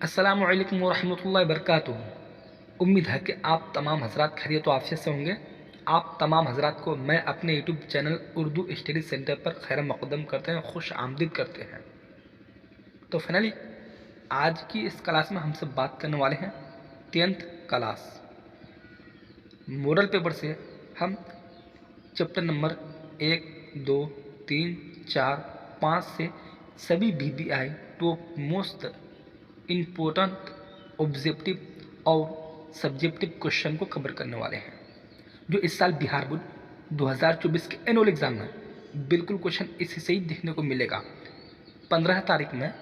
अस्सलामु अलैकुम वरहमतुल्लाहि वबरकातुहू। उम्मीद है कि आप तमाम हज़रात खैरियत व आफ़ियत से होंगे। आप तमाम हज़रात को मैं अपने YouTube channel Urdu study centre पर खैर मक़दम करते हैं, खुश आमदीद करते हैं। तो फाइनली आज की इस क्लास में हम सब बात करने वाले हैं 10th क्लास मॉडल पेपर से। हम चैप्टर नंबर 1, 2, 3, 4, 5 से सभी BBI top most important objective और सब्जेक्टिव क्वेश्चन को कवर करने वाले हैं, जो इस साल बिहार बोर्ड 2024 के एनुअल एग्जाम में बिल्कुल क्वेश्चन इसी से ही देखने को मिलेगा। 15 तारीख में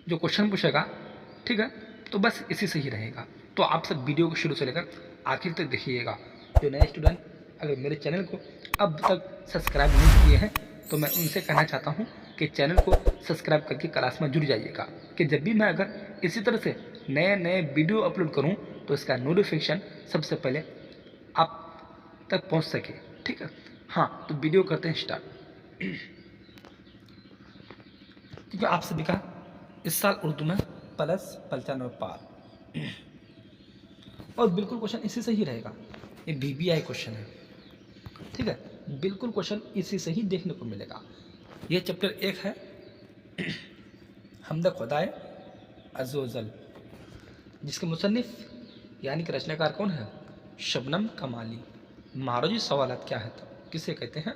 जो क्वेश्चन पूछेगा, ठीक है, तो बस इसी से ही रहेगा। तो आप सब वीडियो को शुरू से लेकर आखिर तक देखिएगा। जो नए स्टूडेंट अगर मेरे चैनल को अब तक सब्सक्राइब नहीं किए हैं तो मैं उनसे कहना चाहता हूं कि चैनल को सब्सक्राइब करके क्लास में जुड़ जाइएगा, कि जब भी मैं अगर इसी तरह से नए नए वीडियो अपलोड करूं तो इसका नोटिफिकेशन सबसे पहले आप तक पहुंच सके। ठीक है, हाँ, तो वीडियो करते हैं स्टार्ट। क्योंकि आप सभी का इस साल उर्दू में +95 पार और बिल्कुल क्वेश्चन इसी से ही रहेगा। ये BBI क्वेश्चन है, ठीक है, बिल्कुल क्वेश्चन इसी से ही देखने को मिलेगा। ये चैप्टर 1 है हमद खुदाए अज़ोज़ल, जिसके मुसन्निफ यानी कि रचनाकार कौन है? शबनम कमाली। मारोजी सवालात क्या है, तो किसे कहते हैं?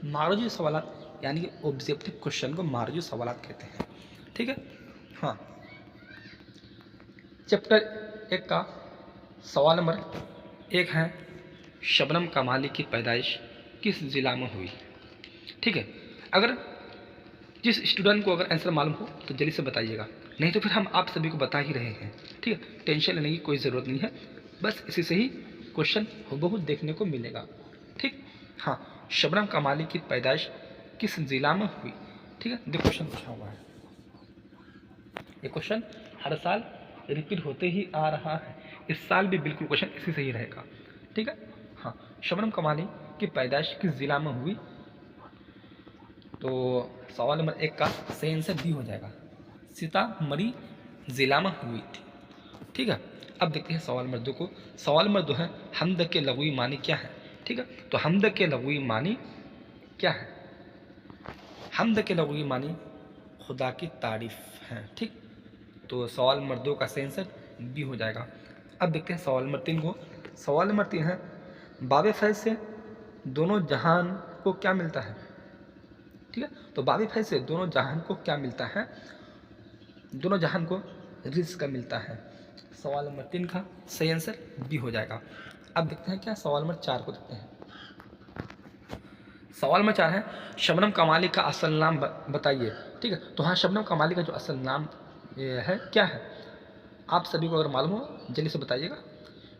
मारोजी सवालात, यानी कि ऑब्जेक्टिव क्वेश्चन को मारोजी सवालात कहते हैं। ठीक है, हाँ। चैप्टर 1 का सवाल नंबर 1 है, शबनम कमाली की पैदाइश किस ज़िला में हुई? ठीक है, अगर जिस स्टूडेंट को अगर आंसर मालूम हो तो जल्दी से बताइएगा, नहीं तो फिर हम आप सभी को बता ही रहे हैं। ठीक है, टेंशन लेने की कोई ज़रूरत नहीं है, बस इसी से ही क्वेश्चन हूबहू देखने को मिलेगा। ठीक, हाँ, शबनम कमाली की पैदाइश किस ज़िला में हुई? ठीक है, देखो क्वेश्चन पूछा हुआ है। ये क्वेश्चन हर साल रिपीट होते ही आ रहा है, इस साल भी बिल्कुल क्वेश्चन इसी से ही रहेगा। ठीक है, हाँ, शबनम कमाली की पैदाइश किस ज़िला में हुई? तो सवाल नंबर 1 का सही आंसर B हो जाएगा, सीतामढ़ी ज़िला में हुई थी। ठीक है, अब देखते हैं सवाल नंबर 2 को। सवाल नंबर 2 है, हमद के लग़वी मानी क्या है? ठीक है, तो हमद के लग़वी मानी क्या है? हमद के लग़वी मानी खुदा की तारीफ़ है। ठीक, तो सवाल नंबर 2 का सही आंसर B हो जाएगा। अब देखते हैं सवाल नंबर 3 को। सवाल नंबर 3 है, बाब फैज़ से दोनों जहान को क्या मिलता है? ठीक है, तो बाब फैज़ से दोनों जहान को क्या मिलता है? दोनों जहान को रिज़्क़ मिलता है। सवाल नंबर 3 का सही आंसर B हो जाएगा। अब देखते हैं क्या सवाल नंबर 4 को देखते हैं। सवाल नंबर 4 है, शबनम कमाली का असल नाम बताइए। ठीक है, तो हाँ, शबनम कमाली का जो असल नाम है क्या है? आप सभी को अगर मालूम हो जल्दी से बताइएगा।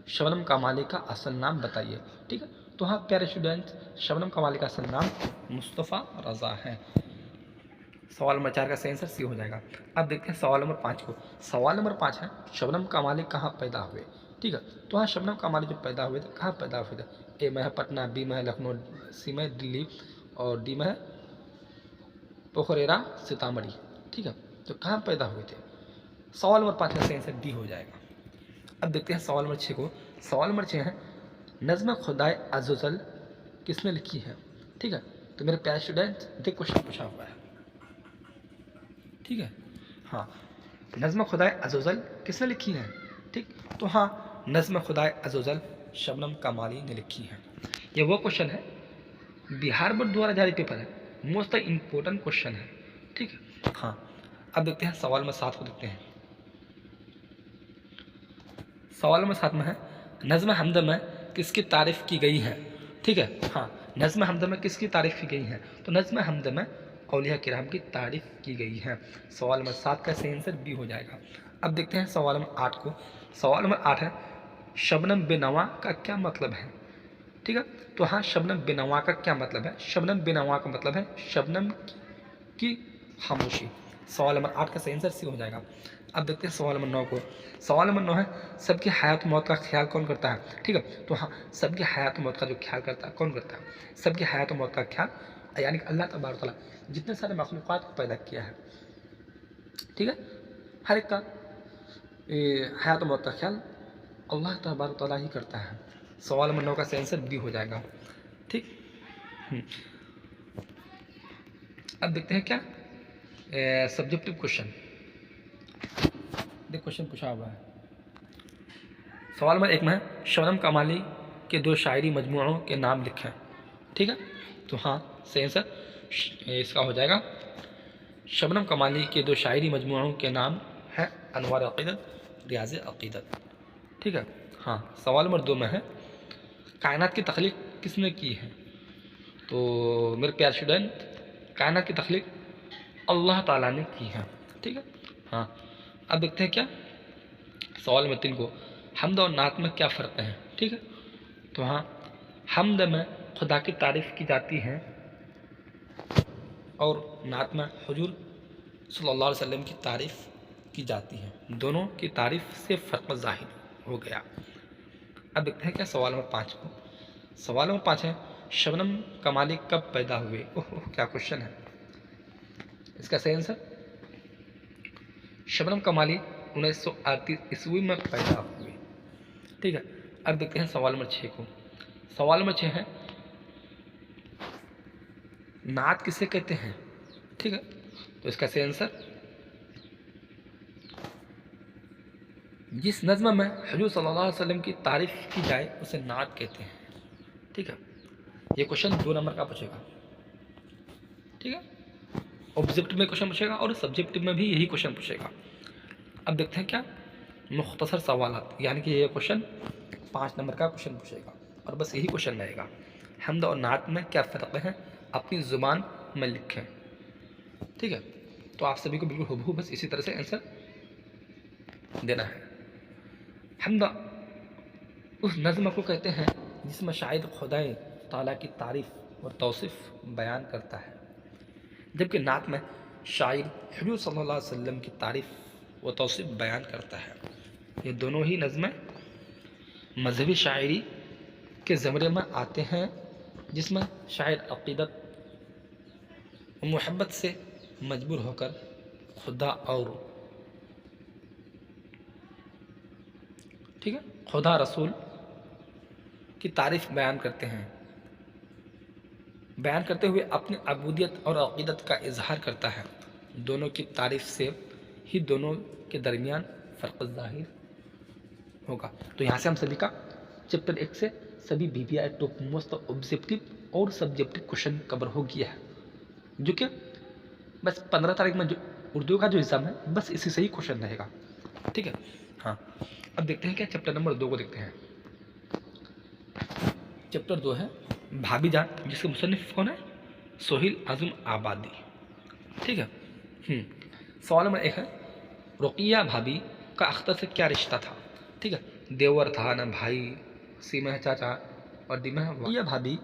शबनम कमाली का असल नाम बताइए। ठीक है, तो हाँ प्यारे स्टूडेंट, शबनम कमाली का असल नाम मुस्तफ़ा रज़ा है। सवाल नंबर 4 का सही आंसर C हो जाएगा। अब देखते हैं सवाल नंबर 5 को। सवाल नंबर 5 है, शबनम कमाली कहाँ पैदा हुए? ठीक है, तो हाँ, शबनम कमाली जो पैदा हुए थे, कहाँ पैदा हुए थे? A में है पटना, B में है लखनऊ, C में है दिल्ली और D में है पोखरेरा सीतामढ़ी। ठीक है, तो कहाँ पैदा हुए थे? सवाल नंबर 5 का सही आंसर D हो जाएगा। अब देखते हैं सवाल नंबर 6 को। सवाल नंबर 6 है, नज़्म खुदाए अज़ोज़ल किसने लिखी है? ठीक है, तो मेरे प्यारे स्टूडेंट देख क्वेश्चन पूछा हुआ है। ठीक है, हाँ, नज़्म खुदाए अज़ोज़ल किसने लिखी है? ठीक, तो हाँ, नज़्म खुदाए अज़ोज़ल शबनम कमाली ने लिखी है। ये वो क्वेश्चन है, बिहार बोर्ड द्वारा जारी पेपर है, मोस्ट इम्पोर्टेंट क्वेश्चन है। ठीक है, हाँ। अब देखते हैं सवाल नंबर 7 को देखते हैं। सवाल नंबर 7 में है, नज़्म हमद में किसकी तारीफ़ की गई है? ठीक है, हाँ, नज़्म हमद में किसकी तारीफ़ की गई है? तो नज़्म हमद में औलिया किराम की तारीफ़ की गई है। सवाल नंबर 7 का सही आंसर B हो जाएगा। अब देखते हैं सवाल नंबर 8 को। सवाल नंबर 8 है, शबनम बेनवा का क्या मतलब है? ठीक है, तो हाँ, शबनम बेनवा का क्या मतलब है? शबनम बेनवा का मतलब है शबनम की खामोशी। सवाल नंबर 8 का सही आंसर C हो जाएगा। अब देखते हैं सवाल नंबर 9 को। सवाल नंबर 9 है, सबकी हयात मौत का ख्याल कौन करता है? ठीक है, तो हाँ, सबकी हयात मौत का जो ख्याल करता है, कौन करता है? सबकी हयात मौत का ख्याल यानी कि अल्लाह तबारक व तआला जितने सारे मखलूक़ात को पैदा किया है, ठीक है, हर एक का हयात मौत का ख्याल अल्लाह तबारक तआला ही करता है। सवाल नंबर 9 का सही आंसर बी हो जाएगा। ठीक। अब देखते हैं क्या सब्जेक्टिव क्वेश्चन। देख क्वेश्चन पूछा हुआ है। सवाल नंबर 1 में है शबनम कमाली के 2 शायरी मजमूओं के नाम लिखें। ठीक है, तो हाँ सही आंसर इसका हो जाएगा शबनम कमाली के 2 शायरी मजमूओं के नाम है अनवार अक़ीदत, रियाज़ अक़ीदत। ठीक है, हाँ। सवाल नंबर 2 में है कायनात की तख्लीक किसने की है। तो मेरे प्यारे स्टूडेंट, कायनात की तख्लीक अल्लाह ताला ने की है। ठीक है, हाँ। अब देखते हैं क्या सवाल नंबर 3 को, हम्द और नात में क्या फ़र्क है। ठीक है, तो हाँ हम्द में खुदा की तारीफ़ की जाती है और नात में हुजूर सल्लल्लाहु अलैहि वसल्लम की तारीफ़ की जाती है। दोनों की तारीफ़ से फ़र्क ज़ाहिर हो गया। अब देखते हैं क्या सवाल नंबर 5 को। सवाल नंबर 5 है शबनम कमाली कब पैदा हुए। ओह क्या क्वेश्चन है। इसका सही आंसर शबनम कमाली 1938 ईस्वी में पैदा हुए। ठीक है, अब देखते हैं सवाल नंबर 6 को। सवाल नंबर 6 है नात किसे कहते हैं। ठीक है, तो इसका सही आंसर जिस नज़्म में हुजूर सल्लल्लाहु अलैहि वसल्लम की तारीफ़ की जाए उसे नात कहते हैं। ठीक है, ये क्वेश्चन 2 नंबर का पूछेगा। ठीक है, ऑब्जेक्टिव में क्वेश्चन पूछेगा और सब्जेक्टिव में भी यही क्वेश्चन पूछेगा। अब देखते हैं क्या मुख्तसर सवालात, यानी कि ये क्वेश्चन 5 नंबर का क्वेश्चन पूछेगा और बस यही क्वेश्चन रहेगा। हम्द और नात में क्या फ़र्क है, अपनी ज़ुबान में लिखें। ठीक है, तो आप सभी को बिल्कुल हुबहू बस इसी तरह से आंसर देना है। हम्द उस नज़्म को कहते हैं जिसमें शायद खुदाए ताला की तारीफ़ और तौसीफ़ बयान करता है, जबकि नात में शायर हुजूर सल्लल्लाहु अलैहि वसल्लम की तारीफ़ व तौसीफ़ बयान करता है। ये दोनों ही नज़्में मजहबी शायरी के ज़मरे में आते हैं, जिसमें शायर अक़ीदत व मोहब्बत से मजबूर होकर खुदा और ठीक है खुदा रसूल की तारीफ़ बयान करते हैं, बयान करते हुए अपनी अबूदियत और अक़ीदत का इजहार करता है। दोनों की तारीफ़ से ही दोनों के दरमियान फ़र्क ज़ाहिर होगा। तो यहाँ से हम सभी का चैप्टर 1 से सभी BPI टॉप मोस्ट ऑब्जेक्टिव और सब्जेक्टिव क्वेश्चन कवर हो गया है, जो कि बस 15 तारीख में जो उर्दू का जो एग्ज़ाम है बस इसी से ही क्वेश्चन रहेगा। ठीक है, हाँ। अब देखते हैं क्या चैप्टर नंबर 2 को देखते हैं। चैप्टर 2 है भाभी-जान, जिसके मुसन्निफ कौन है, सोहेल आज़म आबादी। ठीक है, सवाल नंबर 1 है रुक़िया भाभी का अख्तर से क्या रिश्ता था। ठीक है, देवर था ना भाई, सी में है चाचा और डी में है। रुक़िया भाभी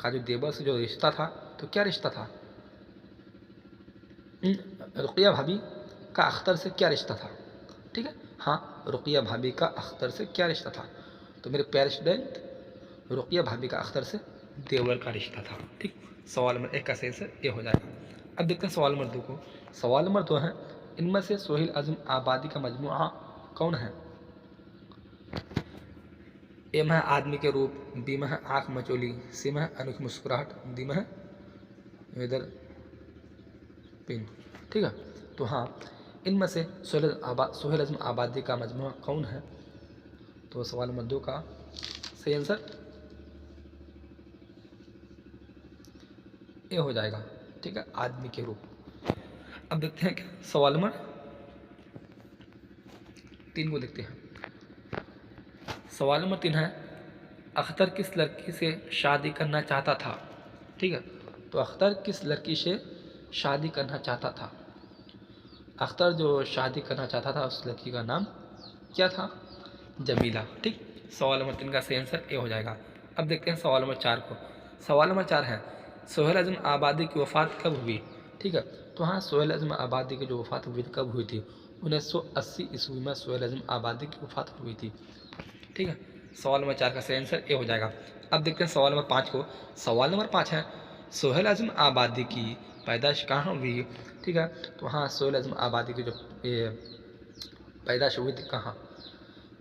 का जो देवर से जो रिश्ता था, तो क्या रिश्ता था। रुक़िया भाभी का अख्तर से क्या रिश्ता था। ठीक है, हाँ रुक़िया भाभी का अख्तर से क्या रिश्ता था। तो मेरे प्यारे स्टूडेंट, रुक़िया भाभी का अख्तर से देवर का रिश्ता था। ठीक, सवाल नंबर 1 का सही आंसर ये हो जाएगा। अब देखते हैं सवाल नंबर 2 को। सवाल नंबर 2 है इनमें से सोहेल आज़म आबादी का मजमूआ कौन है। ए में है आदमी के रूप, बी में है आँख मचोली, सी में है अनोखी मुस्कुराहट, डी में है इधर पिन। ठीक है, तो हाँ इनमें से सोहेल आज़म आबादी का मजमूआ कौन है। तो सवाल नंबर 2 का सही आंसर ये हो जाएगा। ठीक है, आदमी के रूप। अब देखते हैं क्या सवाल नंबर 3 को देखते हैं। सवाल नंबर 3 है अख्तर किस लड़की से शादी करना चाहता था। ठीक है, तो अख्तर किस लड़की से शादी करना चाहता था। अख्तर जो शादी करना चाहता था उस लड़की का नाम क्या था, जमीला। ठीक, सवाल नंबर 3 का सही आंसर ये हो जाएगा। अब देखते हैं सवाल नंबर 4 को। सवाल नंबर 4 है सोहेल आज़म आबादी की वफ़ात कब हुई। ठीक है, तो हाँ सोहेल आज़म आबादी की जो वफ़ात हुई कब हुई थी, 1980 ईस्वी में सोहेल आज़म आबादी की वफ़ात हुई थी। ठीक है, सवाल नंबर 4 का सही आंसर ये हो जाएगा। अब देखते हैं सवाल नंबर 5 को। सवाल नंबर 5 है सोहेल आज़म आबादी की पैदाइश कहाँ हुई, ठीक है। तो हाँ सोहेल आज़म आबादी की जो ये पैदाइश हुई थी कहाँ,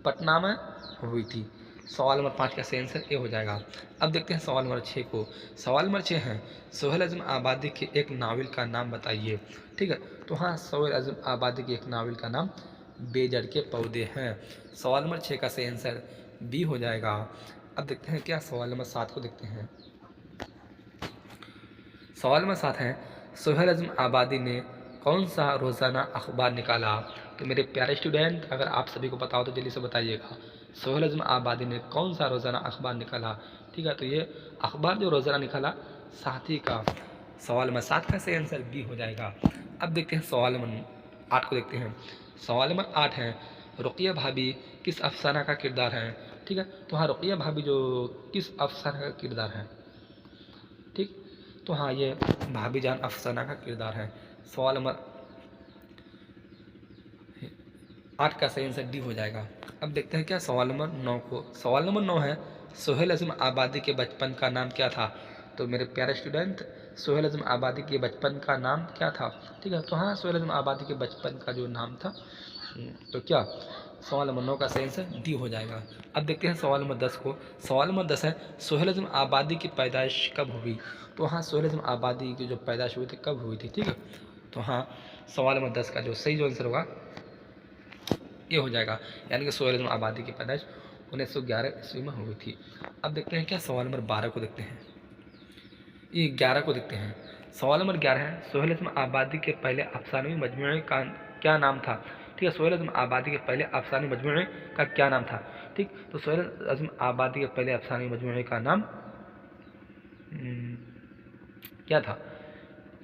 पटना में हुई थी। सवाल नंबर 5 का सही आंसर ए हो जाएगा। अब देखते हैं सवाल नंबर 6 को। सवाल नंबर 6 है सोहेल आज़म आबादी के एक नावल का नाम बताइए, ठीक है। तो हाँ सोहेल आज़म आबादी के एक नावल का नाम बेजड़ के पौधे हैं। सवाल नंबर 6 का सही आंसर बी हो जाएगा। अब देखते हैं क्या सवाल नंबर 7 को देखते हैं। सवाल नंबर 7 है सोहेल आज़म आबादी ने कौन सा रोज़ाना अखबार निकाला। तो मेरे प्यारे स्टूडेंट, अगर आप सभी को पता हो तो जल्दी से बताइएगा, सोहेल आज़म आबादी ने कौन सा रोज़ाना अखबार निकाला, ठीक है। तो ये अखबार जो रोज़ाना निकाला साथी का। सवाल नंबर 7 का सही आंसर बी हो जाएगा। अब देखते हैं सवाल नंबर 8 को देखते हैं। सवाल नंबर 8 है रुक़िया भाभी किस अफसाना का किरदार है, ठीक है। तो हाँ रुक़िया भाभी जो किस अफसाना का किरदार है, ठीक। तो हाँ ये भाभी जान अफसाना का किरदार है। सवाल नंबर 8 का सही आंसर डी हो जाएगा। अब देखते हैं क्या सवाल नंबर 9 को। सवाल नंबर 9 है सोहेल आज़म आबादी के बचपन का नाम क्या था। तो मेरे प्यारे स्टूडेंट, सोहेल आज़म आबादी के बचपन का नाम क्या था, ठीक है। तो हाँ सोहेल आज़म आबादी के बचपन का जो नाम था तो क्या, सवाल नंबर 9 का सही आंसर डी हो जाएगा। अब देखते हैं सवाल नंबर 10 को। सवाल नंबर 10 है सोहेल आज़म आबादी की पैदाइश कब हुई। तो हाँ सोहेल आज़म आबादी की जो पैदाइश हुई थी कब हुई थी, ठीक है। तो हाँ सवाल नंबर 10 का जो सही जो आंसर होगा ये हो जाएगा, यानी कि सोहेल आज़म आबादी की पैदाइश 1911 ईस्वी में हुई थी। अब देखते हैं क्या सवाल नंबर 12 को देखते हैं, ये 11 को देखते हैं। सवाल नंबर 11 है सोहेल आज़म आबादी के पहले अफसानवी मजमूए का क्या नाम था, ठीक है। सोहेल आज़म आबादी के पहले अफसानी मजमूए का क्या नाम था, ठीक। तो सोहेल आज़म आबादी के पहले अफसानी मजमूए का नाम क्या था,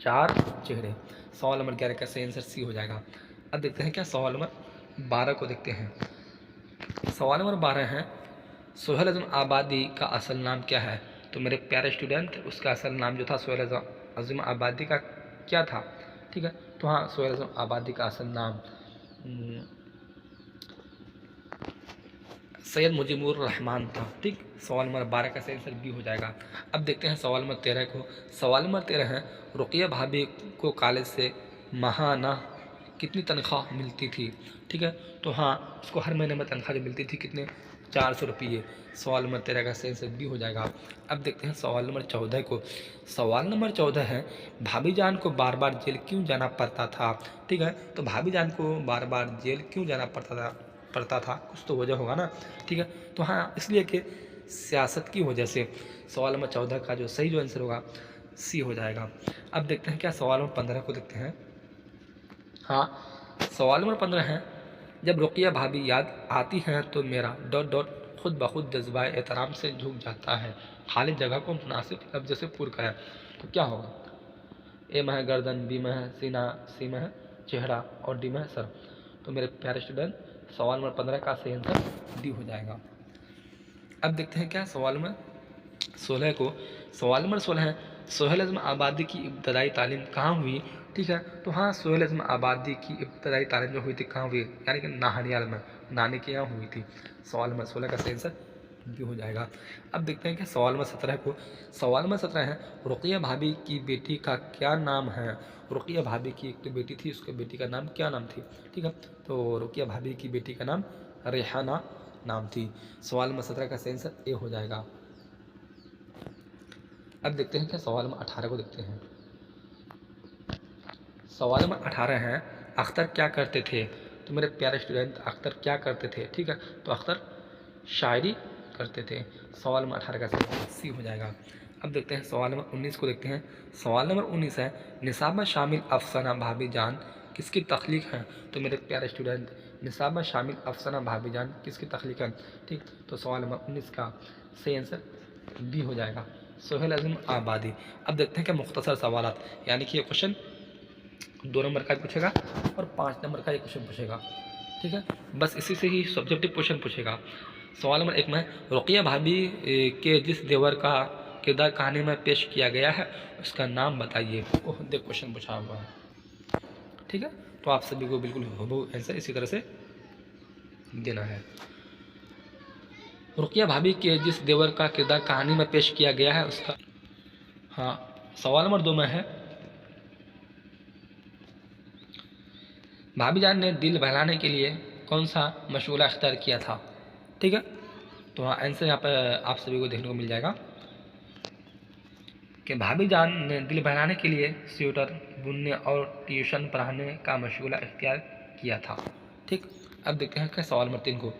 चार चेहरे। सवाल नंबर 11 का सही आंसर सी हो जाएगा। अब देखते हैं क्या सवाल नंबर 12 को देखते हैं। सवाल नंबर 12 है सोहेल आज़म आबादी का असल नाम क्या है। तो मेरे प्यारे स्टूडेंट उसका असल नाम जो था सोहेल आज़म आबादी का क्या था, ठीक है। तो हाँ सोहेल आज़म आबादी का असल नाम सैयद मुजीबुर रहमान था, ठीक। सवाल नंबर 12 का सही आंसर बी हो जाएगा। अब देखते हैं सवाल नंबर 13 को। सवाल नंबर 13 है रुक़िया भाभी को कॉलेज से माहाना कितनी तनख्वाह मिलती थी, ठीक है। तो हाँ उसको हर महीने में तनख्वाह जो मिलती थी कितने, 400 रुपये। सवाल नंबर 13 का सही आंसर बी हो जाएगा। अब देखते हैं सवाल नंबर 14 को। सवाल नंबर 14 है भाभी जान को बार बार जेल क्यों जाना पड़ता था, ठीक है। तो भाभी जान को बार बार जेल क्यों जाना पड़ता था, कुछ तो वजह होगा ना, ठीक है। तो हाँ इसलिए कि सियासत की वजह से। सवाल नंबर 14 का जो सही जो आंसर होगा सी हो जाएगा। अब देखते हैं क्या सवाल नंबर 15 को देखते हैं। हाँ सवाल नंबर 15 है जब रुक़िया भाभी याद आती हैं तो मेरा डॉट डॉट खुद ब खुद जज्बा एहतराम से झुक जाता है, खाली जगह को मुनासिब लफ्ज़ से पुर करें। तो क्या होगा, ए में है गर्दन, बी में है सीना, सी में है चेहरा और डी में है सर। तो मेरे प्यारे स्टूडेंट सवाल नंबर 15 का सही आंसर डी हो जाएगा। अब देखते हैं क्या सवाल नंबर 16 को। सवाल नंबर 16 है सोहेल आज़म आबादी की इब्तदाई तालीम कहाँ हुई, ठीक है। तो हाँ सोहेल आज़म आबादी की इब्तदाई तालीम जो हुई थी कहाँ हुई, यानी कि नाहनियाल में, नानी के यहाँ हुई थी। सवाल नंबर 16 का सही आंसर भी हो जाएगा। अब देखते हैं कि सवाल नंबर 17 को। सवाल नंबर 17 है रुक़िया भाभी की बेटी का क्या नाम है। रुक़िया भाभी की एक तो बेटी थी, उसके बेटी का नाम क्या नाम थी, ठीक है। तो रुक़िया भाभी की बेटी का नाम रेहाना नाम थी। सवाल नंबर 17 का सही आंसर ए हो जाएगा। अब देखते हैं क्या सवाल नंबर 18 को देखते हैं। सवाल नंबर 18 है अख्तर क्या करते थे। तो मेरे प्यारे स्टूडेंट अख्तर क्या करते थे, ठीक है। तो अख्तर शायरी करते थे। सवाल नंबर 18 का सी हो जाएगा। अब देखते हैं सवाल नंबर 19 को देखते हैं। सवाल नंबर 19 है निसाब में शामिल अफसाना भाभी जान किसकी तख्लीक है। तो मेरे प्यारे स्टूडेंट निसाब में शामिल अफसाना भाभी जान किसकी तख्लीक है, ठीक। तो सवाल नंबर 19 का सही आंसर बी हो जाएगा, सोहेल आज़म आबादी। अब देखते हैं क्या मुख्तसर सवालात, यानी कि ये क्वेश्चन 2 नंबर का पूछेगा और 5 नंबर का ये क्वेश्चन पूछेगा, ठीक है। बस इसी से ही सब्जेक्टिव क्वेश्चन पूछेगा। सवाल नंबर 1 में रुक़िया भाभी के जिस देवर का किरदार कहानी में पेश किया गया है उसका नाम बताइए। ओह देख क्वेश्चन पूछा हुआ है, ठीक है। तो आप सभी को बिल्कुल हूबहू आंसर इसी तरह से देना है। रुक़िया भाभी के जिस देवर का किरदार कहानी में पेश किया गया है उसका, हाँ सवाल नंबर 2 में है भाभी जान ने दिल बहलाने के लिए कौन सा मशगूला अख्तियार किया था? ठीक है, तो हाँ आंसर यहाँ पर आप सभी को देखने को मिल जाएगा कि भाभी जान ने दिल बहलाने के लिए स्वेटर बुनने और ट्यूशन पढ़ाने का मशगूला इख्तियार किया था। ठीक, अब देखते हैं कि सवाल नंबर 3 को।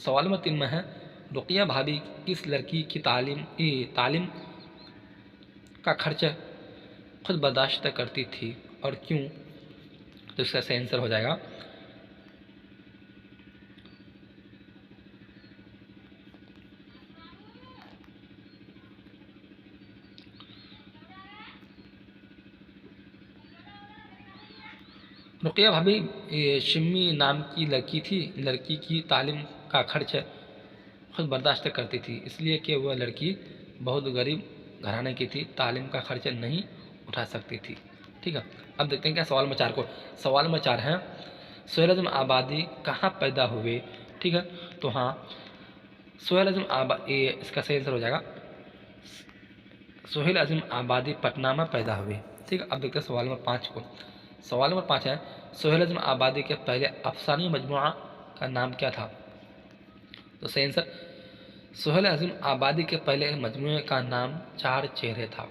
सवाल नंबर 3 में है, रुक़िया भाभी किस लड़की की तालीम का खर्च खुद बर्दाश्त करती थी और क्यों? तो इसका सही आंसर हो जाएगा रुक़िया भाभी शिम्मी नाम की लड़की थी। लड़की की तालीम का खर्च खुद बर्दाश्त करती थी, इसलिए कि वह लड़की बहुत गरीब घराने की थी, तालीम का खर्च नहीं उठा सकती थी। ठीक है, अब देखते हैं क्या सवाल नंबर 4 को। सवाल नंबर 4 है, सोहेल आज़म आबादी कहाँ पैदा हुए? ठीक है, तो हाँ सोहेल आज़म आबादी, इसका सही आंसर हो जाएगा सोहेल आज़म आबादी पटना में पैदा हुए। ठीक है, अब देखते हैं सवाल नंबर 5 को। सवाल नंबर 5 है, सोहेल आज़म आबादी के पहले अफसानी मजमुआ का नाम क्या था? तो सही आंसर सोहेल आज़म आबादी के पहले मजमुए का नाम चार चेहरे था।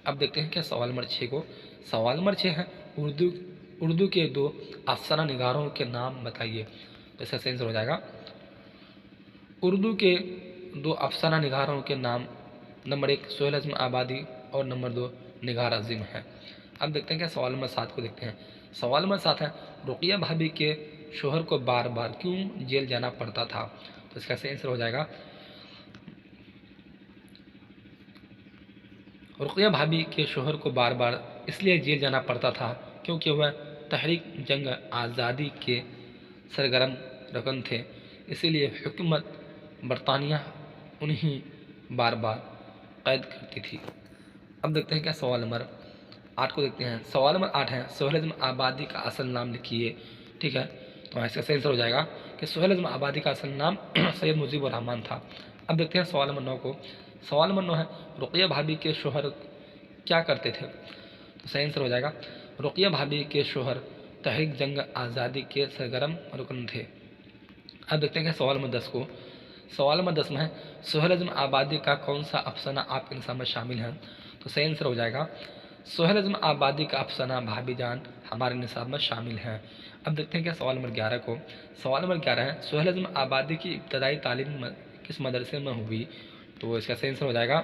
अब देखते हैं क्या सवाल नंबर 6 को। सवाल नंबर 6 है, उर्दू के दो अफसाना निगारों के नाम बताइए। तो इसका सही आंसर हो जाएगा उर्दू के दो अफसाना निगारों के नाम, नंबर 1 सोहेल आज़म आबादी और नंबर 2 निगार अजीम है। अब देखते हैं क्या सवाल नंबर 7 को देखते हैं। सवाल नंबर 7 है, रुक़िया भाभी के शोहर को बार बार क्यों जेल जाना पड़ता था? तो इसका सही आंसर हो जाएगा रुक़िया भाभी के शोहर को बार बार इसलिए जेल जाना पड़ता था क्योंकि वह तहरीक जंग आज़ादी के सरगर्म रकन थे, इसीलिए हुकूमत बरतानिया उन्हें बार बार कैद करती थी। अब देखते हैं क्या सवाल नंबर 8 को देखते हैं। सवाल नंबर 8 है, सोहेल आज़म आबादी का असल नाम लिखिए। ठीक है, तो इसका सही आंसर हो जाएगा कि सोहेल आज़म आबादी का असल नाम सैयद मुजीबुर रहमान था। अब देखते हैं सवाल नंबर 9 को। सवाल नंबर 9 है, रुक़िया भाभी के शोहर क्या करते थे? तो सही आंसर हो जाएगा रुक़िया भाभी के शोहर तहरीक जंग आज़ादी के सरगर्म रुकन थे। अब देखते हैं सवाल नंबर 10 को। सवाल नंबर 10 में है, सोहेल आज़म आबादी का कौन सा अफसाना आपके निसाब में शामिल है? तो सही आंसर हो जाएगा सोहेल आज़म आबादी का अफसाना भाभी जान हमारे निसाब में शामिल है। अब देखते हैं क्या सवाल नंबर 11 को। सवाल नंबर 11 है, सोहेल आज़म आबादी की इब्तदाई तालीम किस मदरसे में हुई? तो इसका सही आंसर हो जाएगा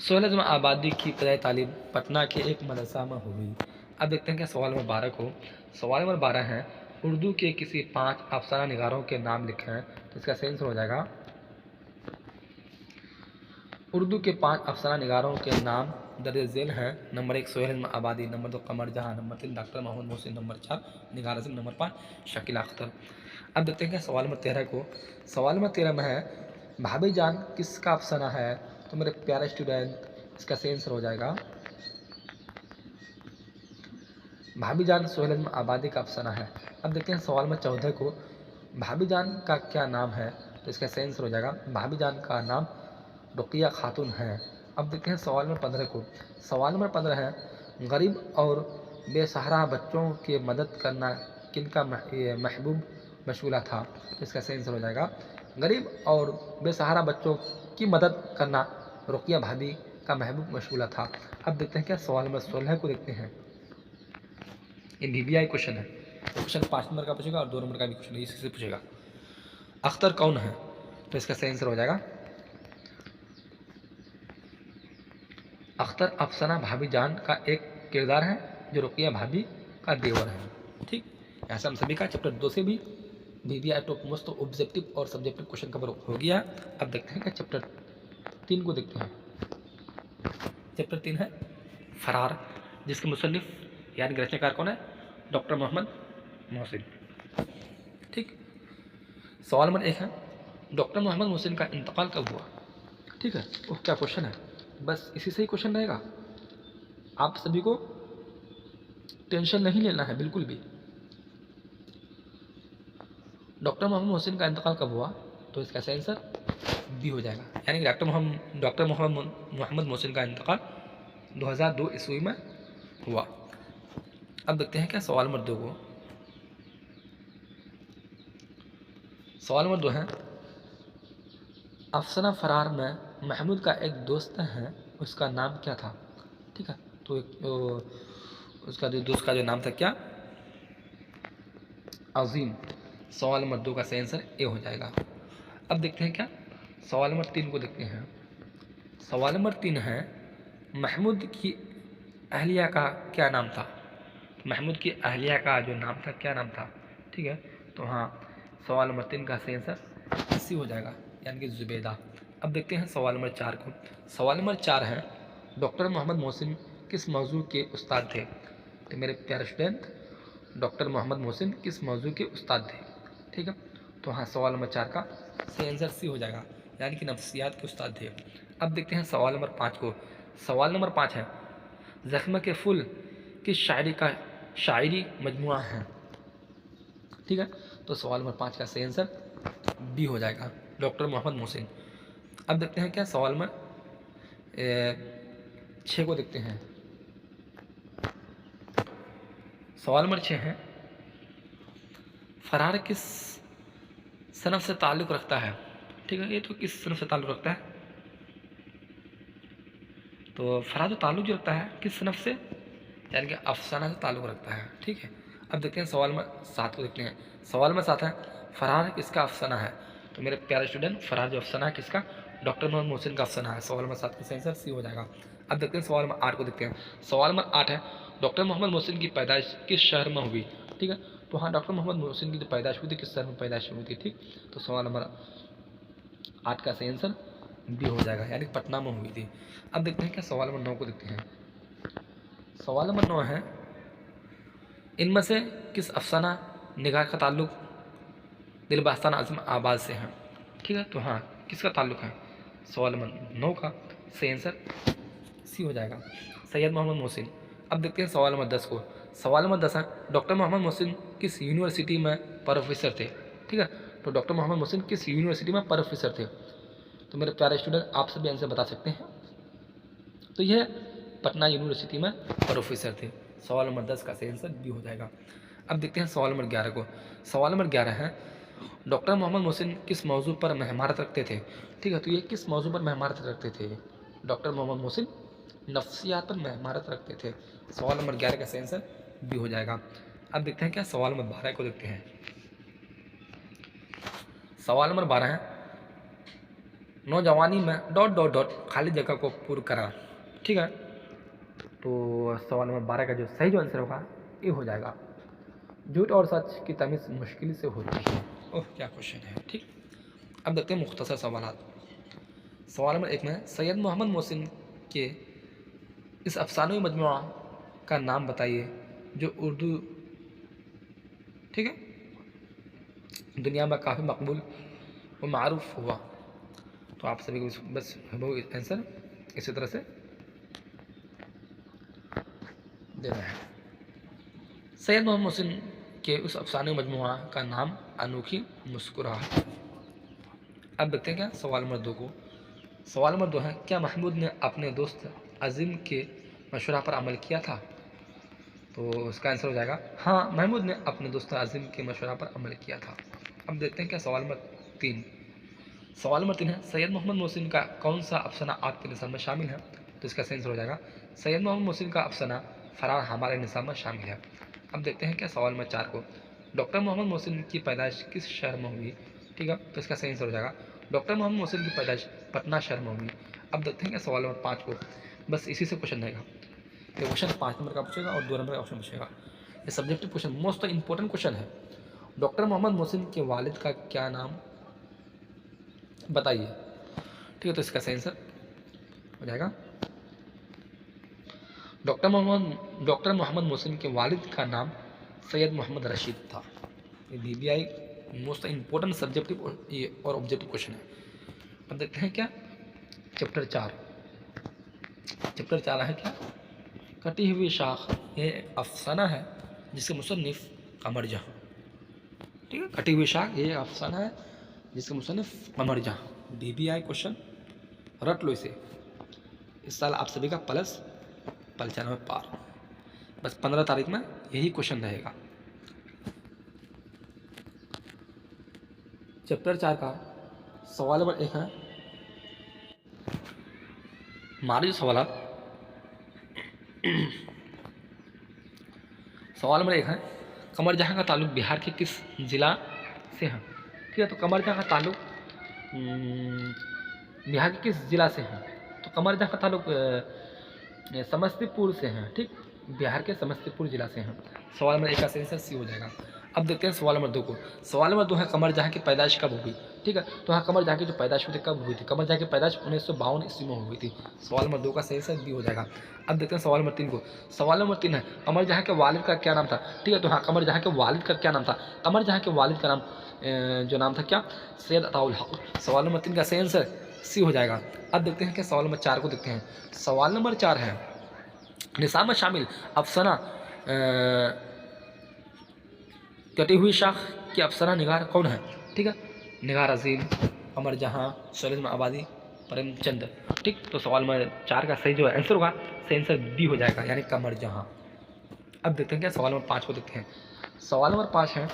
सोहेल आज़म आबादी की इब्तदाई तालीम पटना के एक मदरसा में हुई। अब देखते हैं क्या सवाल नंबर 12 को। सवाल नंबर 12 है, उर्दू के किसी 5 अफसाना निगारों के नाम लिखे हैं। तो इसका सही आंसर हो जाएगा उर्दू के 5 अफसाना निगारों के नाम दर्ज झेल हैं। नंबर 1 सोहेल आज़म आबादी, number 2 Qamar Jahan, number 3 doctor Mohammad Mohsin, number 4 Nigar Azeem, number 5 Shakila Akhtar. अब देखते हैं सवाल नंबर 13 को। सवाल नंबर 13 में है, भाभी जान किसका अफसाना है? तो मेरे प्यारे स्टूडेंट, इसका सही आंसर हो जाएगा भाभी जान सोहेल आज़म आबादी का अफसाना है। अब देखते हैं सवाल नंबर 14 को। भाभी जान का क्या नाम है? तो इसका सही आंसर हो जाएगा भाभी जान का नाम रुक़िया खातून है। अब देखते हैं सवाल नंबर 15 को। सवाल नंबर 15 है, गरीब और बेसहारा बच्चों की मदद करना किनका महबूब मशगूला था? तो इसका सही आंसर हो जाएगा गरीब और बेसहारा बच्चों की मदद करना रुक़िया भाभी का महबूब मशगूला था। अब देखते हैं क्या सवाल नंबर 16 को देखते हैं। ये BBI क्वेश्चन है, तो क्वेश्चन 5 नंबर का पूछेगा और 2 नंबर का भी क्वेश्चन इसी से पूछेगा। अख्तर कौन है? तो इसका सही आंसर हो जाएगा अख्तर अफसाना भाभी जान का एक किरदार है जो रुक़िया भाभी का देवर है। ठीक, ऐसा हम सभी का चैप्टर 2 से भी BBI टॉप मोस्ट ऑब्जेक्टिव और सब्जेक्टिव क्वेश्चन कवर हो गया। अब देखते हैं क्या चैप्टर 3 को देखते हैं। चैप्टर 3 है फरार, जिसके मुसन्निफ यानी रचनाकार कौन है? डॉक्टर मोहम्मद मोहसिन। ठीक, सवाल नंबर 1 है, डॉक्टर मोहम्मद मोहसिन का इंतकाल कब हुआ? ठीक है, वो क्या क्वेश्चन है, बस इसी से ही क्वेश्चन रहेगा। आप सभी को टेंशन नहीं लेना है बिल्कुल भी। डॉक्टर मोहम्मद मोहसिन का इंतकाल कब हुआ? तो इसका सही आंसर बी हो जाएगा, यानी डॉक्टर मोहम्मद मोहसिन का इंतकाल 2002 ईस्वी में हुआ। अब देखते हैं क्या सवाल नंबर 2 को। सवाल नंबर 2 है, अफसाना फरार में महमूद का एक दोस्त है, उसका नाम क्या था? ठीक है, तो उसका जो दोस्त का जो नाम था क्या? अजीम। सवाल नंबर 2 का सही आंसर ए हो जाएगा। अब देखते हैं क्या सवाल नंबर 3 को देखते हैं। सवाल नंबर 3 है, महमूद की अहलिया का क्या नाम था? महमूद की अहलिया का जो नाम था क्या नाम था? ठीक है, तो हाँ, सवाल नंबर 3 का सही आंसर सी हो जाएगा, यानी कि जुबैदा। अब देखते हैं सवाल नंबर 4 को। सवाल नंबर 4 है, डॉक्टर मोहम्मद मोहसिन किस मौजू के उस्ताद थे? तो मेरे प्यारे स्टूडेंट, डॉक्टर मोहम्मद मोहसिन किस मौजू के उस्ताद थे? ठीक है, तो हाँ, सवाल नंबर 4 का सही आंसर सी हो जाएगा, यानी कि नफ्सियात के उस्ताद थे। अब देखते हैं सवाल नंबर 5 को। सवाल नंबर 5 है, ज़ख्म के फूल किस शायरी का शायरी मजमुआ है? ठीक है, तो सवाल नंबर 5 का सही आंसर बी हो जाएगा, डॉक्टर मोहम्मद मोहसिन। अब देखते हैं क्या सवाल नंबर 6 को देखते हैं। सवाल नंबर 6 है, फरार किस सनफ से ताल्लुक़ रखता है? ठीक है, ये तो किस सनफ से ताल्लुक़ रखता है? तो फरार जो ताल्लुक़ जो रखता है किस सनफ से, यानी कि अफसाना से ताल्लुक़ रखता है। ठीक है, अब देखते हैं सवाल नंबर 7 को देखते हैं। सवाल नंबर 7 है, फरार किसका अफसाना है? तो मेरे प्यारे स्टूडेंट, फरार जो अफसाना है किसका? डॉक्टर मोहम्मद मोहसिन का अफसाना है। सवाल नंबर 7 का सही आंसर सी हो जाएगा। अब देखते हैं सवाल नंबर 8 को देखते हैं। सवाल नंबर 8 है, डॉक्टर मोहम्मद मोहसिन की पैदाइश किस शहर में हुई? ठीक है, तो हाँ, डॉक्टर मोहम्मद मोहसिन की जो पैदाइश हुई थी किस शहर में पैदाइश हुई थी? ठीक, तो सवाल नंबर 8 का सही आंसर बी हो जाएगा, यानी पटना में हुई थी। अब देखते हैं क्या सवाल नंबर 9 को देखते हैं। सवाल नंबर 9 है, इनमें से किस अफसाना निगाह का ताल्लुक़ दिलबास्तान आज़म आबाद से है? ठीक है, तो हाँ, किसका ताल्लुक़ है? सवाल नंबर 9 का सही आंसर सी हो जाएगा, सैयद मोहम्मद मोहसिन। अब देखते हैं सवाल नंबर 10 को। सवाल नंबर 10 है, डॉक्टर मोहम्मद मोहसिन किस यूनिवर्सिटी में प्रोफेसर थे? ठीक है, तो डॉक्टर मोहम्मद मोहसिन किस यूनिवर्सिटी में प्रोफेसर थे? तो मेरे प्यारे स्टूडेंट, आप सभी आंसर बता सकते हैं। तो यह पटना यूनिवर्सिटी में प्रोफेसर थे। सवाल नंबर 10 का सही आंसर बी हो जाएगा। अब देखते हैं सवाल नंबर 11 को। सवाल नंबर 11 है, डॉक्टर मोहम्मद मोहसिन किस मौजू पर महमारत रखते थे? ठीक है, तो ये किस मौजू पर महमारत रखते थे? डॉक्टर मोहम्मद मोहसिन नफ्सियात पर महमारत रखते थे। सवाल नंबर 11 का सही आंसर बी हो जाएगा। अब देखते हैं क्या सवाल नंबर 12 को देखते हैं। सवाल नंबर 12 है, नौजवानी में डॉट डॉट डॉट खाली जगह को पूर्ण करा। ठीक है, तो सवाल नंबर 12 का जो सही जो आंसर होगा ये हो जाएगा, झूठ और सच की तमीज़ मुश्किल से होती है। ओह, क्या क्वेश्चन है। ठीक, अब देखते हैं मुख्तसर सवालात। सवाल नंबर 1 में, सैयद मोहम्मद मोहसिन के इस अफसानवी मजमुआ का नाम बताइए जो उर्दू, ठीक है, दुनिया में काफ़ी मकबूल व मारूफ हुआ। तो आप सभी को बस आंसर इसी तरह से देना है। सैयद मोहम्मद मोहसिन के उस अफसाने मजमुआ का नाम अनोखी मुस्कुराहट। अब देखते हैं क्या सवाल नंबर 2 को। सवाल नंबर 2 है, क्या महमूद ने अपने दोस्त अजीम के मशवरा पर अमल किया था? तो उसका आंसर हो जाएगा हाँ, महमूद ने अपने दोस्त अजीम के मशवरा पर अमल किया था। अब देखते हैं क्या सवाल नंबर 3। सवाल नंबर 3 है, सैयद मोहम्मद मोहसिन का कौन सा अफसाना आपके निसाब में शामिल है? तो इसका सही आंसर हो जाएगा, सैयद मोहम्मद मोहसिन का अफसाना फरार हमारे निसाब में शामिल है। अब देखते हैं क्या सवाल नंबर 4 को। डॉक्टर मोहम्मद मोहसिन की पैदाइश किस शहर में हुई? ठीक है, तो इसका सही आंसर हो जाएगा, डॉक्टर मोहम्मद मोहसिन की पैदाइश पटना शहर में हुई। अब देखते हैं क्या सवाल नंबर 5 को। बस इसी से क्वेश्चन रहेगा। ये क्वेश्चन 5 नंबर का पूछेगा और 2 नंबर का ऑप्शन पूछेगा। ये subjective question, most important question है। डॉक्टर मोहम्मद मोहसिन के वालिद का क्या नाम बताइए? ठीक है, तो इसका सही आंसर हो जाएगा, डॉक्टर मोहम्मद मोहसिन के वालिद का नाम सैयद मोहम्मद रशीद था। ये DBI मोस्ट इंपॉर्टेंट सब्जेक्टिव और ऑब्जेक्टिव क्वेश्चन है। अब देखते हैं क्या चैप्टर 4। चैप्टर 4 है क्या, कटी हुई शाख। ये अफसाना है जिसके मुसन्निफ कमर जहाँ। ठीक है, कटी हुई शाख ये अफसाना है जिसके मुसन्निफ कमर जहाँ। DBI क्वेश्चन रट लो इसे। इस साल आप सभी का प्लस 95 पार। बस 15 तारीख में यही क्वेश्चन रहेगा। चैप्टर 4 का सवाल नंबर 1 है, हमारे जो सवाल नंबर 1 है, कमर जहाँ का ताल्लुक बिहार के किस जिला से है? ठीक है, तो कमर जहाँ का ताल्लुक बिहार के किस जिला से है? तो कमर जहाँ का ताल्लुक समस्तीपुर से है। ठीक, बिहार के समस्तीपुर जिला से है। सवाल नंबर 1 का आंसर सी हो जाएगा। अब देखते हैं सवाल नंबर 2 को। सवाल नंबर 2 है, कमर जहाँ की पैदाइश कब हुई? ठीक है, तो हाँ, कमर जहाँ की जो पैदाइश हुई थी कब हुई थी? कमर जहाँ की पैदाइश 1952 ईस्वी में हुई थी। सवाल नंबर 2 का सही आंसर बी हो जाएगा। अब देखते हैं सवाल नंबर 3 को। सवाल नंबर 3 है, कमर जहाँ के वालिद का क्या नाम था? ठीक है, तो हाँ, कमर जहाँ के वालिद का क्या नाम था? कमर जहाँ के वालिद का नाम जो नाम था क्या? सैयद अताउल हक। सवाल नंबर 3 का सही आंसर सी हो जाएगा। अब देखते हैं क्या सवाल नंबर 4 को देखते हैं। सवाल नंबर 4 है, निसाब में शामिल अफसाना कटी हुई शाख की अफसाना निगार कौन है? ठीक है, निगार अजीम, अमर जहाँ, सलीम आबादी, प्रेमचंद। ठीक, तो सवाल नंबर 4 का सही जो आंसर होगा, सही आंसर बी हो जाएगा, यानी कमर जहाँ। अब देखते हैं क्या सवाल नंबर 5 को देखते हैं। सवाल नंबर 5 है,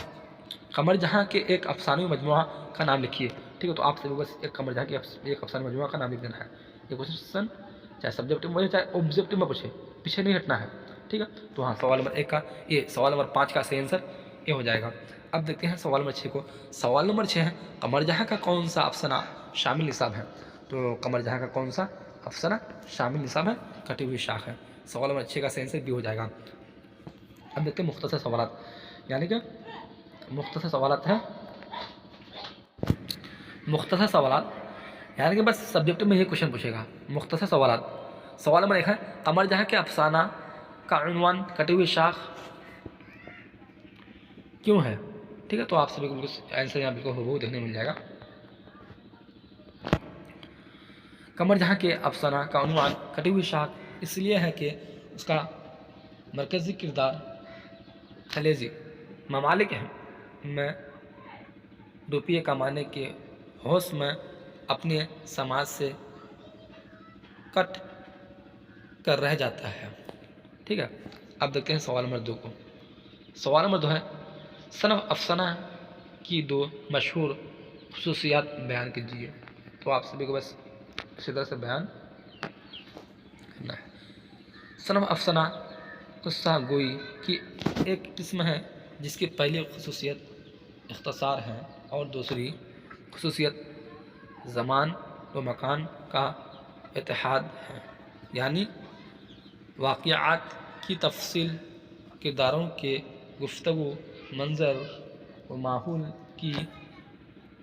कमर जहाँ के एक अफसानी मजमुआ का नाम लिखिए। ठीक है, तो आप सभी बस एक कमर जहाँ के एक अफसानी मजमुआ का नाम लिख देना है। ये क्वेश्चन चाहे सब्जेक्टिव में चाहे ऑब्जेक्टिव में पूछे, पीछे नहीं हटना है। ठीक है, तो हाँ, सवाल नंबर 1 का ये, सवाल नंबर 5 का सही आंसर ये हो जाएगा। अब देखते हैं सवाल नंबर 6 को। सवाल नंबर 6 है, कमर जहाँ का कौन सा अफसाना शामिल निसाब है? तो कमर जहाँ का कौन सा अफसाना शामिल निसाब है? कटी हुई शाख है। सवाल नंबर 6 का सही आंसर बी हो जाएगा। अब देखते हैं मुख्तसर सवालात, यानी कि मुख्तसर सवालात है, मुख्तसर सवालात यानी कि बस सब्जेक्ट में ये क्वेश्चन पूछेगा। मुख्तसर सवालात। सवाल नंबर 1 है, कमर जहाँ के अफसाना का उन्वान कटी हुई शाख क्यों है? ठीक है, तो आप सभी को बिल्कुल आंसर यहाँ बिल्कुल हूबहू देखने मिल जाएगा। कमर जहाँ के अफसाना का उन्वान कटी हुई शाख इसलिए है कि उसका मरकज़ी किरदार खलेजी ममालिक में रुपये कमाने के होश में अपने समाज से कट कर रह जाता है। ठीक है, अब देखते हैं सवाल नंबर 2 को। सवाल नंबर 2 है, सनफ अफसाना की 2 मशहूर खुसूसियात बयान कीजिए। तो आप सभी को बस इसी तरह से बयान करना है। सनफ अफसाना किस्सा गोई की एक किस्म है जिसकी पहली खुसूसियत इख्तिसार है और दूसरी खुसूसियत ज़मान व मकान का इत्तेहाद है, यानी वाक़ियात की तफसील किरदारों के गुफ्तगू मंजर व माहौल की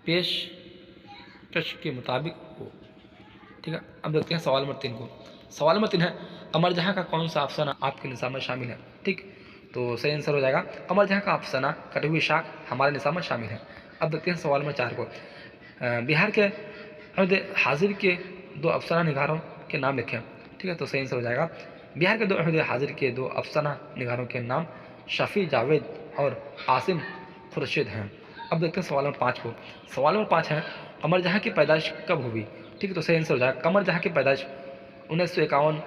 पेशकश के मुताबिक हो। ठीक है, अब देखते हैं सवाल नंबर 3 को। सवाल नंबर 3 है, कमर जहाँ का कौन सा अफसाना आपके निसाब में शामिल है? ठीक, तो सही आंसर हो जाएगा, कमर जहाँ का अफसाना कटी हुई शाख हमारे निसाब में शामिल है। अब देखते हैं सवाल नंबर 4 को। बिहार के अहद हाजिर के 2 अफसाना निगारों के नाम लिखें। ठीक है, तो सही आंसर हो जाएगा, बिहार के 2 अहद हाजिर के 2 अफसाना निगारों के नाम शफ़ी जावेद और आसिम खुर्शीद हैं। अब देखते हैं सवाल नंबर 5 को। सवाल नंबर 5 है, कमर जहाँ की पैदाइश कब हुई? ठीक है, तो सही आंसर हो जाएगा, कमर जहाँ की पैदाइश 1951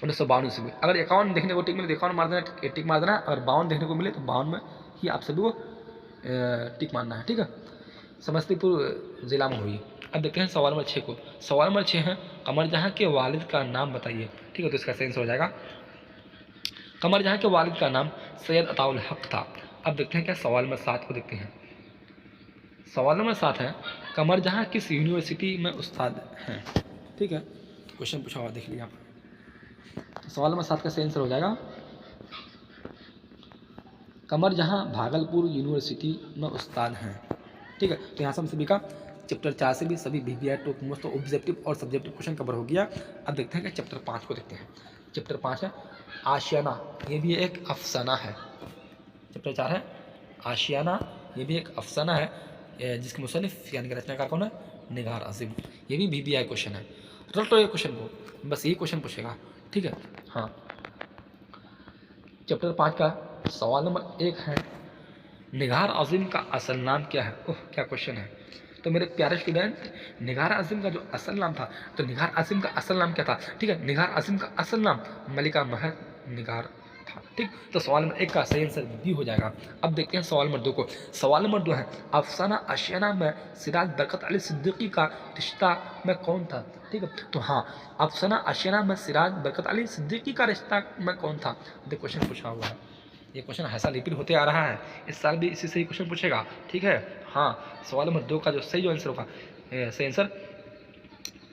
1952 ईस्वी। अगर 51 देखने को टिक मिले तो 51 मार देना, टिक मार देना। अगर 52 देखने को मिले तो 52 में ही आप सभी को टिक मारना है। ठीक है, समस्तीपुर ज़िला में हुई। अब देखते हैं सवाल नंबर 6 को। सवाल नंबर 6 है, कमर जहाँ के वालिद का नाम बताइए। ठीक है, तो इसका सही आंसर हो जाएगा, कमर जहाँ के वालिद का नाम सैयद अताउल हक था। अब देखते हैं क्या सवाल नंबर 7 को देखते हैं। सवाल नंबर 7 है, कमर जहाँ किस यूनिवर्सिटी में उस्ताद हैं? ठीक है, क्वेश्चन पूछा हुआ देख लीजिए आप। तो सवाल नंबर 7 का सही आंसर हो जाएगा, कमर जहाँ भागलपुर यूनिवर्सिटी में उस्ताद हैं। ठीक है, तो यहाँ से हम सभी का चैप्टर 4 से भी सभी VBI टॉप मोस्ट ऑब्जेक्टिव और सब्जेक्टिव क्वेश्चन कवर हो गया। अब देखते हैं कि चैप्टर 5 को देखते हैं। चैप्टर 5 है आशियाना, ये भी एक अफसाना है। चैप्टर 4 है आशियाना, ये भी एक अफसाना है जिसके मुसन्निफ यानी कि रचनाकार कौन है? निगार अजीम। ये भी VBI क्वेश्चन है। रट लो ये क्वेश्चन को, बस यही क्वेश्चन पूछेगा। ठीक है, हाँ, चैप्टर 5 का सवाल नंबर 1 है, निगार अजीम का असल नाम क्या है? ओह, क्या क्वेश्चन है। तो मेरे प्यारे स्टूडेंट, निगार अजीम का जो असल नाम था, तो निगार अजीम का असल नाम क्या था? ठीक है, निगार अजीम का असल नाम मलिका महर निगार था। ठीक, तो सवाल नंबर 1 का सही आंसर बी हो जाएगा। अब देखते हैं सवाल नंबर 2 को। सवाल नंबर 2 है, अफसाना आशियाना में सिराज बरकत अली सिद्दीकी का रिश्ता में कौन था? ठीक है, तो हाँ, अफसाना आशियाना में सिराज बरकत अली सिद्दीकी का रिश्ता में कौन था? देखो क्वेश्चन पूछा हुआ है, ये क्वेश्चन ऐसा रिपीट होते आ रहा है, इस साल भी इसी से ही क्वेश्चन पूछेगा। ठीक है, हाँ, सवाल नंबर 2 का जो सही आंसर होगा, सही आंसर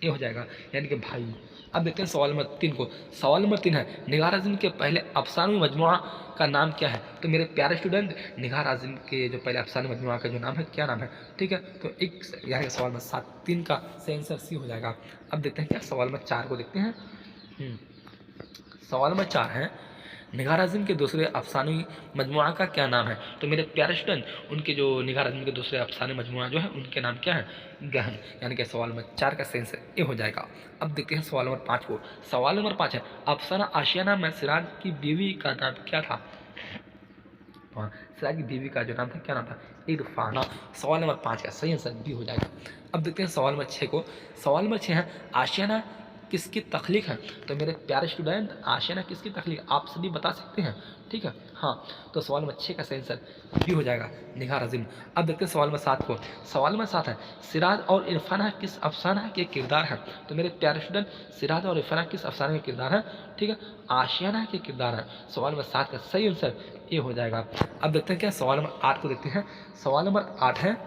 ये हो जाएगा, यानी कि भाई। अब देखते हैं सवाल नंबर 3 को। सवाल नंबर 3 है, निगार आज़म के पहले अफसानवी मजमुआ का नाम क्या है? तो मेरे प्यारे स्टूडेंट, निगार आज़म के जो पहले अफसानवी मजमुआ का जो नाम है, क्या नाम है? ठीक है, तो एक यहाँ के सवाल में 7-3 का सही आंसर सी हो जाएगा। अब देखते हैं क्या सवाल नंबर 4 को देखते हैं। सवाल नंबर 4 है, निगार आज़म के दूसरे अफसानवी मजमुआ का क्या नाम है? तो मेरे प्यारे स्टूडेंट, उनके जो निगार आज़म के दूसरे अफसाने मजमुआ जो है, उनके नाम क्या है? गहन, यानी कि सवाल नंबर 4 का सही आंसर ये हो जाएगा। अब देखते हैं सवाल नंबर 5 को। सवाल नंबर 5 है, अफसाना आशियाना में सिराज की बीवी का नाम क्या था? हाँ, सिराज की बीवी का जो नाम था, क्या नाम था? इरफाना। सवाल नंबर 5 का सही आंसर बी हो जाएगा। अब देखते हैं सवाल नंबर 6 को। सवाल नंबर 6 है, आशियाना किसकी तख्लीक है? तो मेरे प्यारे स्टूडेंट, आशियाना किसकी तख्लीक आप सभी बता सकते हैं। ठीक है, हाँ, तो सवाल नंबर 6 का सही आंसर बी हो जाएगा, निगार आज़म। अब देखते हैं सवाल नंबर 7 को। सवाल नंबर 7 है, सिराज और इरफाना किस अफसाना के किरदार हैं? तो मेरे प्यारे स्टूडेंट, सिराज और इरफाना किस अफसाना के किरदार हैं? ठीक है, आशियाना के किरदार हैं। सवाल नंबर 7 का सही आंसर ये हो जाएगा। अब देखते हैं क्या सवाल नंबर 8 को देखते हैं। सवाल नंबर 8 है,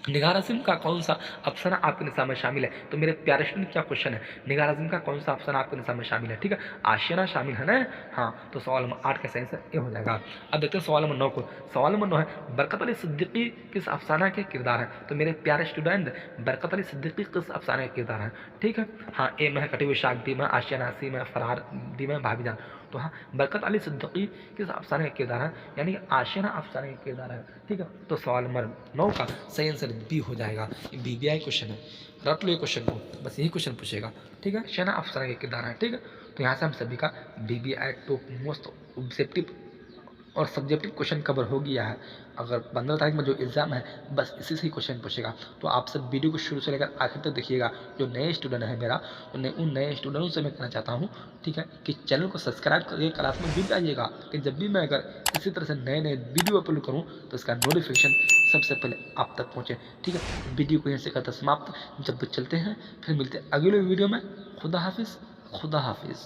निगार आज़म का कौन सा अफसाना आपके निसाब में शामिल है? तो मेरे प्यारे स्टूडेंट, क्या क्वेश्चन है, निगार आज़म का कौन सा अफसाना आपके निसाब में शामिल है? ठीक है, आशियाना शामिल है ना। हाँ, तो सवाल नंबर 8 का सही आंसर ये हो जाएगा। अब देखते हैं सवाल नंबर 9 को। सवाल नंबर 9 है, बरकत अली सिद्दीकी किस अफसाना के किरदार हैं? तो मेरे प्यारे स्टूडेंट, बरकत अली सिद्दीकी किस अफसाने के किरदार हैं? ठीक है, हाँ, ए में है कटी हुई शाख, बी में आशियाना, सी में फरार, डी में भाभीजान। तो हाँ, बरकत अली सिद्दीकी किस अफसाने का किरदार है? यानी आशियाना अफसाने का किरदार है। ठीक है, तो सवाल नंबर 9 का सही आंसर बी हो जाएगा। ये बीबीआई क्वेश्चन है, रट लो ये क्वेश्चन को, बस यही क्वेश्चन पूछेगा। ठीक है, आशियाना अफसाने के किरदार है। ठीक है, तो यहाँ से हम सभी का बीबीआई टॉप मोस्ट ऑब्जेक्टिव और सब्जेक्टिव क्वेश्चन कवर हो गया है। अगर 15 तारीख में जो एग्ज़ाम है, बस इसी से ही क्वेश्चन पूछेगा। तो आप सब वीडियो को शुरू से लेकर आखिर तक देखिएगा। जो नए स्टूडेंट है मेरा, उन नए स्टूडेंटों से मैं कहना चाहता हूँ, ठीक है, कि चैनल को सब्सक्राइब करके क्लास में जुड़ जाइएगा, कि जब भी मैं अगर इसी तरह से नए नए वीडियो अपलोड करूँ तो इसका नोटिफिकेशन सबसे पहले आप तक पहुँचे। ठीक है, वीडियो को यहाँ से करते समाप्त। जब तक चलते हैं, फिर मिलते हैं अगले वीडियो में। खुदा हाफिज़, खुदा हाफिज़।